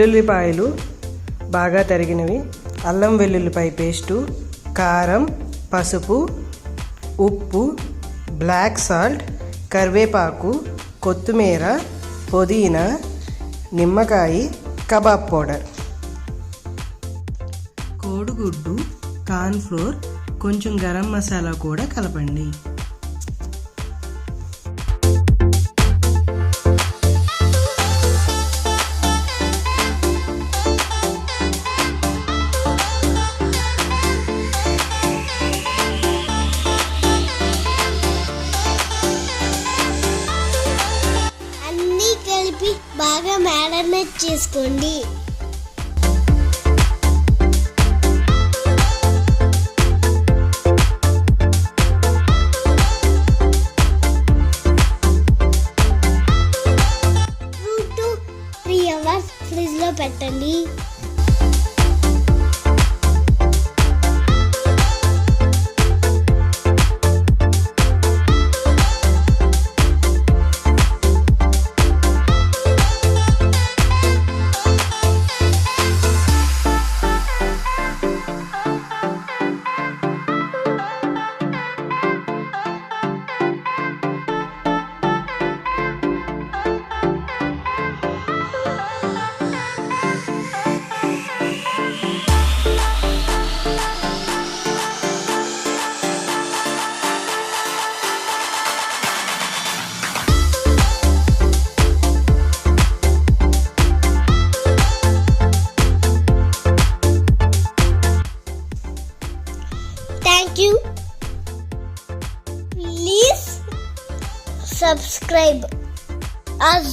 వెల్లుల్లిపాయలు బాగా తరిగినవి, అల్లం వెల్లుల్లిపాయ పేస్టు, కారం, పసుపు, ఉప్పు, బ్లాక్ సాల్ట్, కరివేపాకు, కొత్తిమీర, పుదీనా, నిమ్మకాయ, కబాబ్ పౌడర్, కోడిగుడ్డు, కార్న్ఫ్లోర్, కొంచెం గరం మసాలా కూడా కలపండి. అన్నీ కలిపి బాగా మ్యారినేట్ చేసుకోండి. ఫ్రిడ్జ్ లో పెట్టండి. Thank you. Please subscribe us.